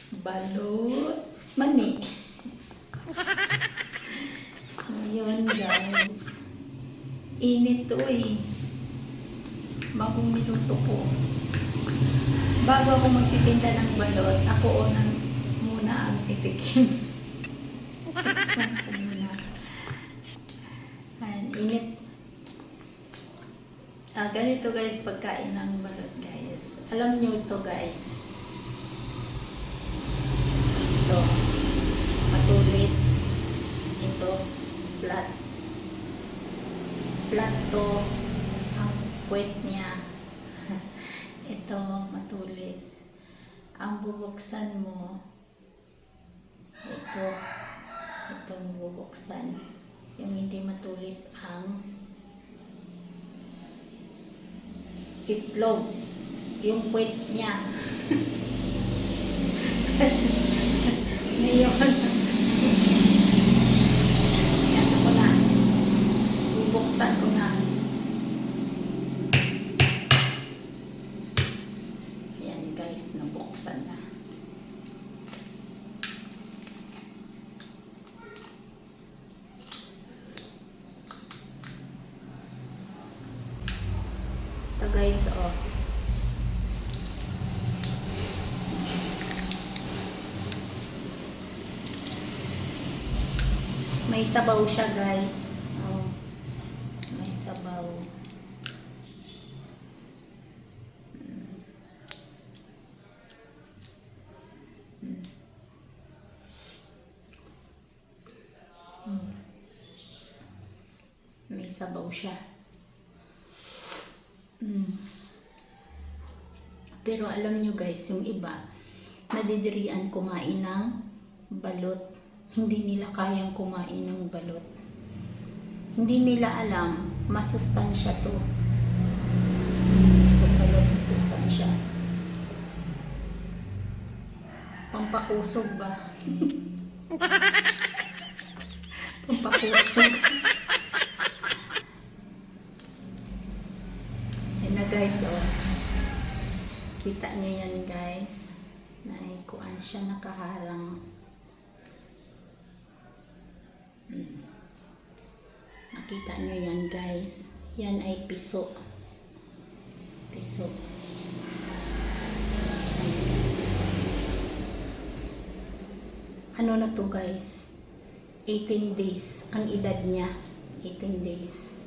Balot mani. Ngayon guys, init to eh. Bagong niluto ko. Bago ako magtitinda ng balot, ako muna ang titikim. Tikman ko muna. Ayan, init. Ganito guys, pagkain ng balot guys. Alam nyo ito guys. Ito. Matulis. Ito. Flat. Flat to. Ang puwet niya. Ito. Matulis. Ang bubuksan mo. Ito. Itong bubuksan. Yung hindi matulis ang itlog. Yung puwet niya. Ngayon. Yan ako na. Bubuksan ko na. Yan guys, nabuksan na. Ito guys, oh. May sabaw siya guys. Oh. May sabaw. May sabaw siya. Pero alam nyo guys, yung iba, nadidirian kumain ng balot. Hindi nila kayang kumain ng balot. Hindi nila alam, masustansya to. Ito balot, masustansya. Pampakusog ba? Pampakusog. Yan na guys, oh. Kita nyo yan guys. Naikuan siya, nakaharang. Nakita nyo yan guys. Yan ay piso. Piso. Ano na to guys? 18 days. Ang edad niya. 18 days.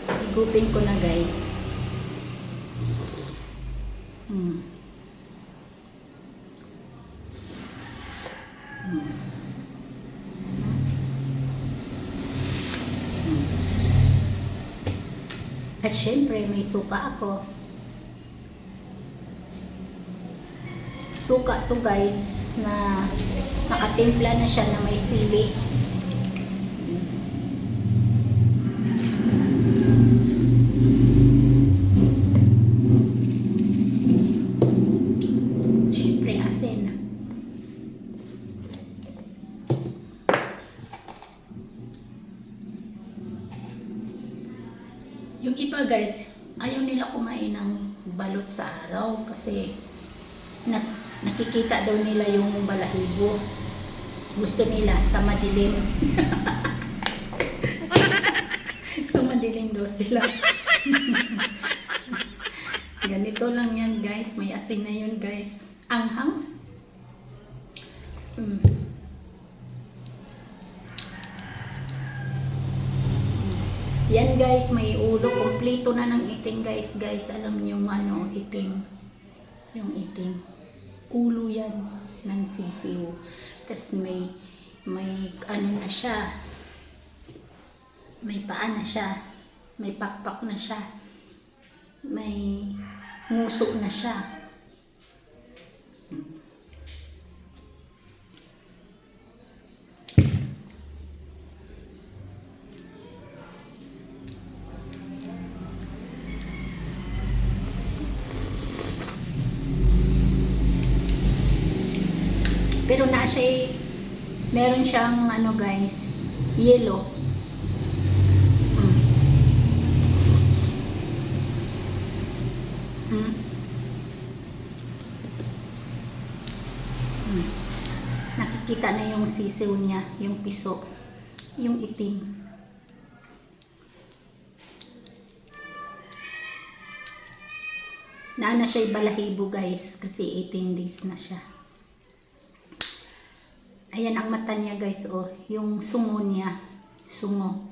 Higupin ko na guys. At syempre, may suka ako. Suka to guys, na nakatimpla na siya na may sili. Syempre, asin. Yung iba guys, ayaw nila kumain ng balot sa araw kasi nakikita daw nila yung balahibo. Gusto nila sa madilim. Sa madilim daw sila. Ganito lang yan guys, may asin na yun guys. Anghang. Yan guys, may ulo. Kompleto na ng itim guys. Alam niyo ano, itim. Yung itim. Ulo yan ng sisiw. Tapos may ano na siya. May paa na siya. May pakpak na siya. May nguso na siya. Pero meron siyang ano guys, yellow. Kita na yung sisiw niya, yung piso, yung itim. Naana siya'y balahibo guys, kasi 18 days na siya. Ayan ang mata niya guys, oh, yung sungo niya, sungo.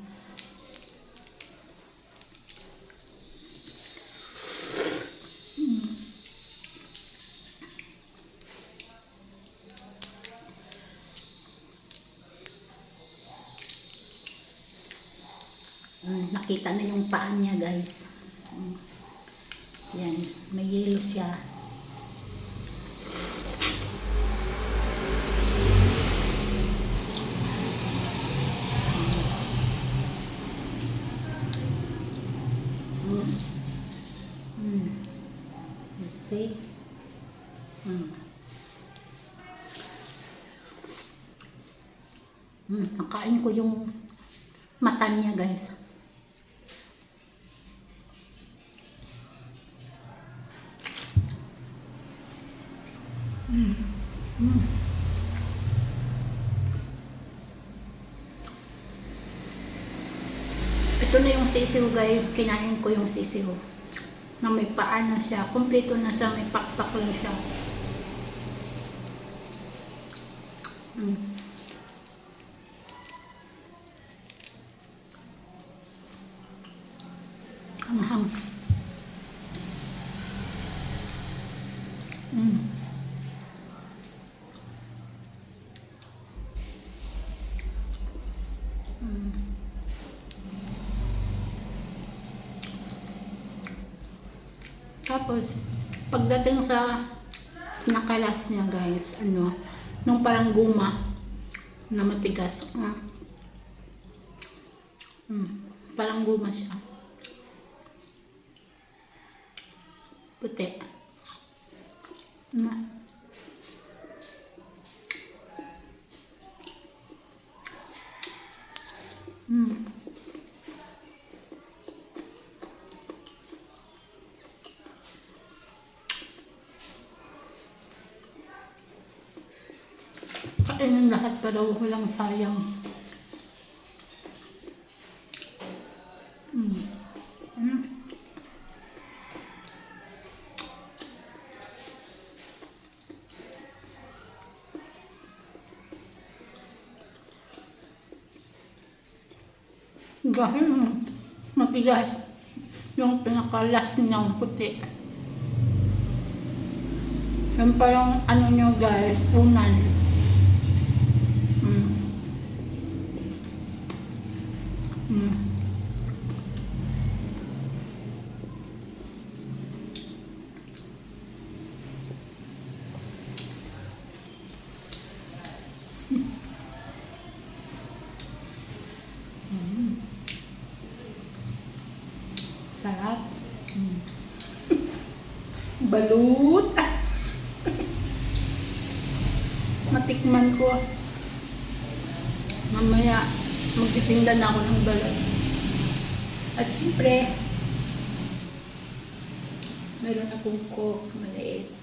Nakita na yung paan niya guys. Yan, may yellow siya. Let's see. Nakain ko yung mata niya guys. Ito na yung sisiw guys, kinain ko yung sisiw. Na may paan na siya, kompleto na siya, may pakpak lang siya. Hanghang. Tapos, pagdating sa nakalas niya guys, nung parang guma na matigas. Parang guma siya. Puti. Kainin lahat pero walang sayang. Dahil matigas yung pinakalas niyang puti. Yan pa yung nyo guys, unan. Sarap. Balut. Natikman ko. Mamaya magtitinda na ako ng balut. At siyempre, meron akong coke maliit.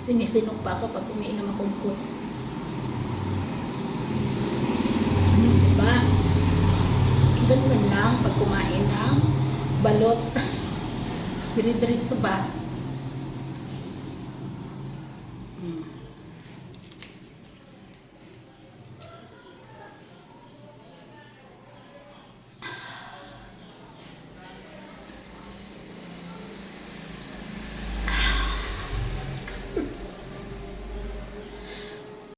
Sinisinok pa ako pag umiinom akong coke. Diba? Ganun lang pag kumain ng balot. Diretso ba?